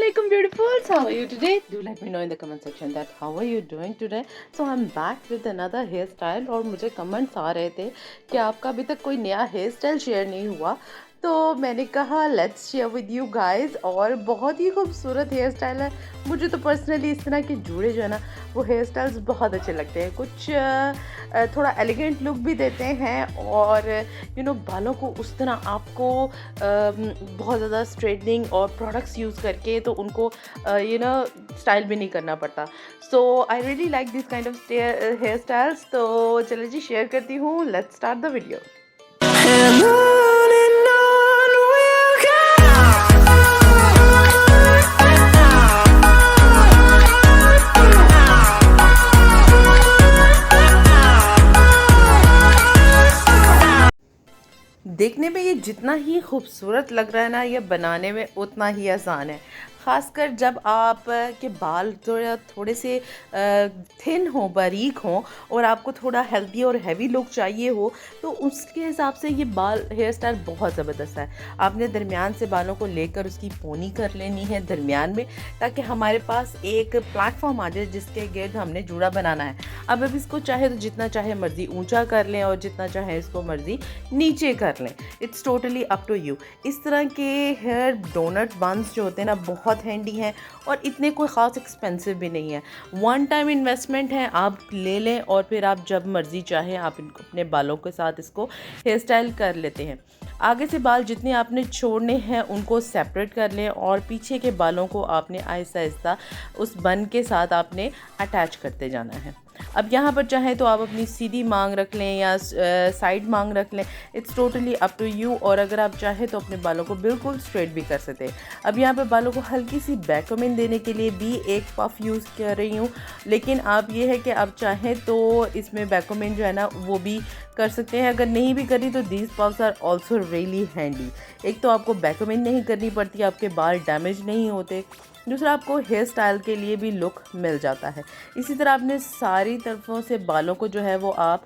Assalamualaikum beautifuls, how are you today? Do let me know in the comment section that how are you doing today. So I'm back with another hairstyle और मुझे comments आ रहे थे कि आपका अभी तक कोई नया हेयर स्टाइल शेयर नहीं हुआ, तो मैंने कहा let's share with you guys. और बहुत ही खूबसूरत हेयर स्टाइल है। मुझे तो पर्सनली इस तरह के जूड़े जो है ना वो हेयर स्टाइल्स बहुत अच्छे लगते हैं। कुछ थोड़ा एलिगेंट लुक भी देते हैं और बालों को उस तरह आपको बहुत ज़्यादा स्ट्रेटनिंग और प्रोडक्ट्स यूज़ करके तो उनको स्टाइल भी नहीं करना पड़ता। So I really like this kind of hair styles. तो चलिए जी शेयर करती हूँ, लेट्स स्टार्ट द वीडियो। देखने में ये जितना ही खूबसूरत लग रहा है ना, ये बनाने में उतना ही आसान है। ख़ासकर जब आप के बाल थोड़े से थिन हो, बारीक हो और आपको थोड़ा हेल्दी और हैवी लुक चाहिए हो, तो उसके हिसाब से ये हेयर स्टाइल बहुत ज़बरदस्त है। आपने दरमियान से बालों को लेकर उसकी पोनी कर लेनी है दरमियान में, ताकि हमारे पास एक प्लेटफॉर्म आ जाए जिसके गिर्द हमने जूड़ा बनाना है। अब इसको चाहे तो जितना चाहे मर्ज़ी ऊंचा कर लें और जितना चाहे इसको मर्ज़ी नीचे कर लें। It's totally up to you. इस तरह के हेयर डोनट बंस जो होते हैं ना बहुत हैंडी हैं और इतने कोई ख़ास एक्सपेंसिव भी नहीं है। वन टाइम इन्वेस्टमेंट है, आप ले लें और फिर आप जब मर्ज़ी चाहें आप इनको अपने बालों के साथ इसको हेयर स्टाइल कर लेते हैं। आगे से बाल जितने आपने छोड़ने हैं उनको सेपरेट कर लें और पीछे के बालों को आपने आहिस्ता आहिस्ता उस बन के साथ आपने अटैच करते जाना है। अब यहाँ पर चाहें तो आप अपनी सीधी मांग रख लें या साइड मांग रख लें, it's totally up to you. और अगर आप चाहें तो अपने बालों को बिल्कुल स्ट्रेट भी कर सकते हैं। अब यहाँ पर बालों को हल्की सी बैककमिंग देने के लिए भी एक पफ यूज़ कर रही हूँ, लेकिन आप ये है कि आप चाहें तो इसमें बैककमिंग जो है ना वो भी कर सकते हैं। अगर नहीं भी करी तो these puffs are also really handy. एक तो आपको बैककमिंग नहीं करनी पड़ती, आपके बाल डैमेज नहीं होते, दूसरा आपको हेयर स्टाइल के लिए भी लुक मिल जाता है। इसी तरह आपने सारी तरफों से बालों को जो है वो आप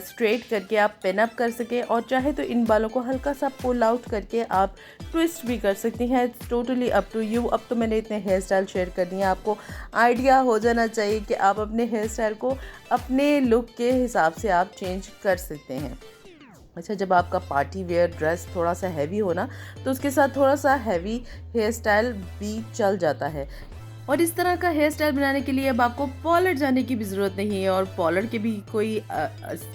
स्ट्रेट करके आप पिन अप कर सकें और चाहे तो इन बालों को हल्का सा पुल आउट करके आप ट्विस्ट भी कर सकती हैं। It's totally up to you. अब तो मैंने इतने हेयर स्टाइल शेयर कर दिए, आपको आइडिया हो जाना चाहिए कि आप अपने हेयर स्टाइल को अपने लुक के हिसाब से आप चेंज कर सकते हैं। अच्छा, जब आपका पार्टी वेयर ड्रेस थोड़ा सा हैवी हो ना तो उसके साथ थोड़ा सा हैवी हेयर स्टाइल भी चल जाता है। और इस तरह का हेयर स्टाइल बनाने के लिए अब आपको पार्लर जाने की भी ज़रूरत नहीं है और पार्लर के भी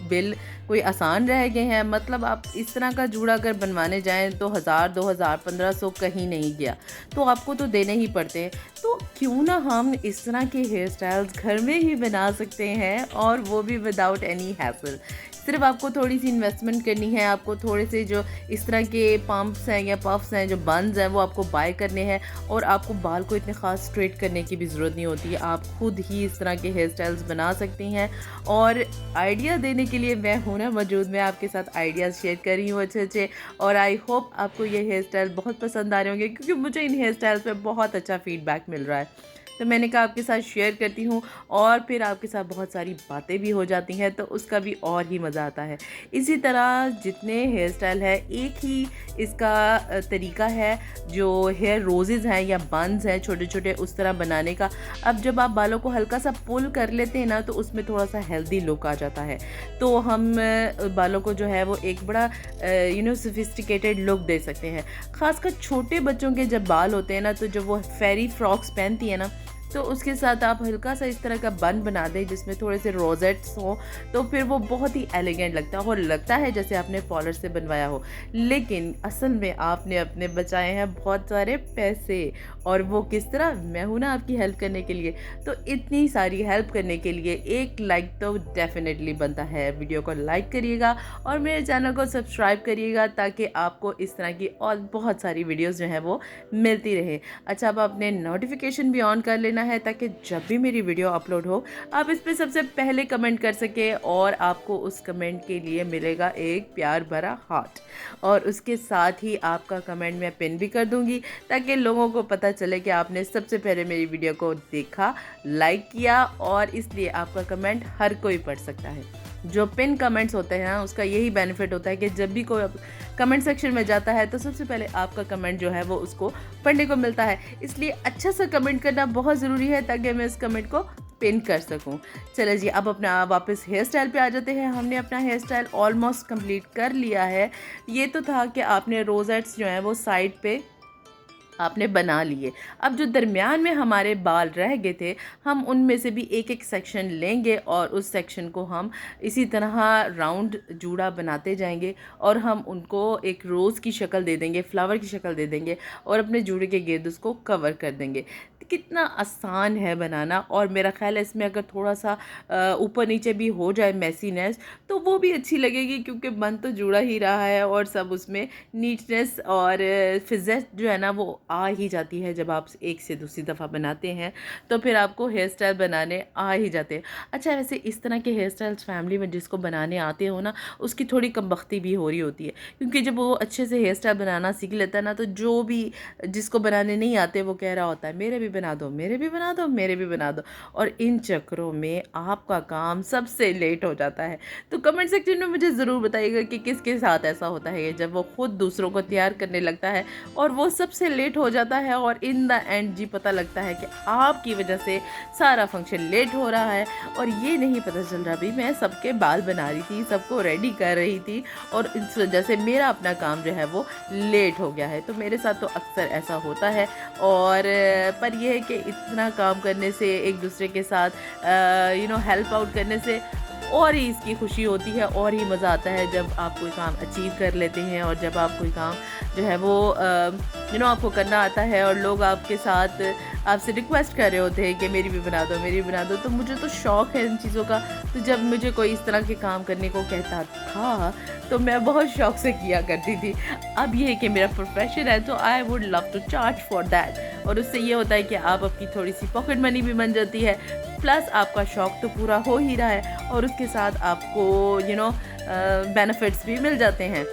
बिल कोई आसान रह गए हैं। मतलब आप इस तरह का जूड़ा अगर बनवाने जाएं तो 1000, 2000, 1500 कहीं नहीं गया, तो आपको तो देने ही पड़ते हैं। तो क्यों ना हम इस तरह के हेयर स्टाइल्स घर में ही बना सकते हैं और वो भी विदाउट एनी हैसल। सिर्फ आपको थोड़ी सी इन्वेस्टमेंट करनी है, आपको थोड़े से जो इस तरह के पम्प्स हैं या पफ्स हैं, जो बन्स हैं, वो आपको बाय करने हैं और आपको बाल को इतने ख़ास स्ट्रेट करने की भी ज़रूरत नहीं होती है। आप खुद ही इस तरह के हेयर स्टाइल्स बना सकती हैं। और आइडिया देने के लिए मैं हूं ना मौजूद, मैं आपके साथ आइडियाज़ शेयर कर रही हूँ अच्छे अच्छे। और आई होप आपको ये हेयर स्टाइल बहुत पसंद आ रहे होंगे, क्योंकि मुझे इन हेयर स्टाइल्स पर बहुत अच्छा फीडबैक मिल रहा है। तो मैंने कहा आपके साथ शेयर करती हूँ और फिर आपके साथ बहुत सारी बातें भी हो जाती हैं, तो उसका भी और ही मज़ा आता है। इसी तरह जितने हेयर स्टाइल है, एक ही इसका तरीका है जो हेयर रोजेज़ हैं या बन्स हैं छोटे छोटे, उस तरह बनाने का। अब जब आप बालों को हल्का सा पुल कर लेते हैं ना तो उसमें थोड़ा सा हेल्दी लुक आ जाता है। तो हम बालों को जो है वो एक बड़ा सोफिस्टिकेटेड लुक दे सकते हैं। ख़ासकर छोटे बच्चों के जब बाल होते हैं ना, तो जब वो फेरी फ्रॉक्स पहनती है ना, तो उसके साथ आप हल्का सा इस तरह का बन बना दें जिसमें थोड़े से रोजेट्स हों, तो फिर वो बहुत ही एलिगेंट लगता है और लगता है जैसे आपने पार्लर से बनवाया हो। लेकिन असल में आपने अपने बचाए हैं बहुत सारे पैसे। और वो किस तरह? मैं हूं ना आपकी हेल्प करने के लिए। तो इतनी सारी हेल्प करने के लिए एक लाइक तो डेफिनेटली बनता है। वीडियो को लाइक करिएगा और मेरे चैनल को सब्सक्राइब करिएगा ताकि आपको इस तरह की और बहुत सारी वीडियोज़ जो हैं वो मिलती रहे। अच्छा, अब आपने नोटिफिकेशन भी ऑन कर लेना है ताकि जब भी मेरी वीडियो अपलोड हो आप इस पर सबसे पहले कमेंट कर सके और आपको उस कमेंट के लिए मिलेगा एक प्यार भरा हार्ट। और उसके साथ ही आपका कमेंट मैं पिन भी कर दूंगी ताकि लोगों को पता चले कि आपने सबसे पहले मेरी वीडियो को देखा, लाइक किया, और इसलिए आपका कमेंट हर कोई पढ़ सकता है। जो पिन कमेंट्स होते हैं उसका यही बेनिफिट होता है कि जब भी कोई कमेंट सेक्शन में जाता है तो सबसे पहले आपका कमेंट जो है वो उसको पढ़ने को मिलता है। इसलिए अच्छा सा कमेंट करना बहुत ज़रूरी है ताकि मैं इस कमेंट को पिन कर सकूं। चलो जी, अब अपना वापस हेयर स्टाइल पे आ जाते हैं। हमने अपना हेयर स्टाइल ऑलमोस्ट कंप्लीट कर लिया है। ये तो था कि आपने रोजेट्स जो हैं वो साइड पे आपने बना लिए। अब जो दरमियान में हमारे बाल रह गए थे, हम उनमें से भी एक एक सेक्शन लेंगे और उस सेक्शन को हम इसी तरह राउंड जूड़ा बनाते जाएंगे और हम उनको एक रोज़ की शक्ल दे देंगे, फ्लावर की शक्ल दे देंगे और अपने जूड़े के गिर्द उसको कवर कर देंगे। कितना आसान है बनाना। और मेरा ख्याल है इसमें अगर थोड़ा सा ऊपर नीचे भी हो जाए मैसीनेस तो वो भी अच्छी लगेगी, क्योंकि बन तो जुड़ा ही रहा है और सब उसमें नीटनेस और फिज़ेट जो है ना वो आ ही जाती है। जब आप एक से दूसरी दफ़ा बनाते हैं तो फिर आपको हेयर स्टाइल बनाने आ ही जाते हैं। अच्छा, वैसे इस तरह के हेयर स्टाइल्स फैमिली में जिसको बनाने आते हो ना, उसकी थोड़ी कमबख्ती भी हो रही होती है, क्योंकि जब वो अच्छे से हेयर स्टाइल बनाना सीख लेता है ना, तो जो भी जिसको बनाने नहीं आते वो कह रहा होता है मेरे भी बना दो, मेरे भी बना दो, मेरे भी बना दो। और इन चक्करों में आपका काम सबसे लेट हो जाता है। तो कमेंट सेक्शन में मुझे ज़रूर बताइएगा कि किसके साथ ऐसा होता है जब वो खुद दूसरों को तैयार करने लगता है और वो सबसे लेट हो जाता है और इन द एंड जी पता लगता है कि आपकी वजह से सारा फंक्शन लेट हो रहा है और ये नहीं पता चल रहा भी मैं सबके बाल बना रही थी, सबको रेडी कर रही थी और इस वजह से मेरा अपना काम जो है वो लेट हो गया है। तो मेरे साथ तो अक्सर ऐसा होता है। और पर यह है कि इतना काम करने से, एक दूसरे के साथ हेल्प आउट करने से और ही इसकी खुशी होती है और ही मज़ा आता है जब आप कोई काम अचीव कर लेते हैं और जब आप कोई काम जो है वो आपको करना आता है और लोग आपके साथ आपसे रिक्वेस्ट कर रहे होते हैं कि मेरी भी बना दो, मेरी भी बना दो। तो मुझे तो शौक़ है इन चीज़ों का। तो जब मुझे कोई इस तरह के काम करने को कहता था तो मैं बहुत शौक़ से किया करती थी। अब ये है कि मेरा प्रोफेशन है तो I would love to charge for that. और उससे ये होता है कि आप अपनी थोड़ी सी पॉकेट मनी भी बन जाती है, प्लस आपका शौक़ तो पूरा हो ही रहा है और उसके साथ आपको बेनिफिट्स भी मिल जाते हैं।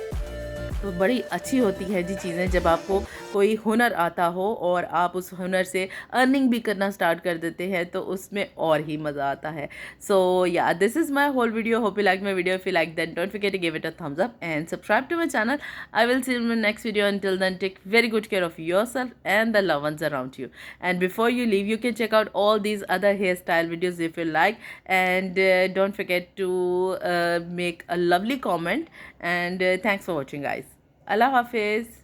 तो बड़ी अच्छी होती है जी चीज़ें जब आपको कोई हुनर आता हो और आप उस हुनर से अर्निंग भी करना स्टार्ट कर देते हैं, तो उसमें और ही मज़ा आता है। So yeah this is my whole video. Hope you like my video. If you like then don't forget to give it a thumbs up and subscribe to my channel. I will see you in my next video. Until then, take very good care of yourself and the loved ones around you. And before you leave, you can check out all these other hairstyle videos if you like. And don't forget to make a lovely comment. And thanks for watching, guys. Allah Hafiz.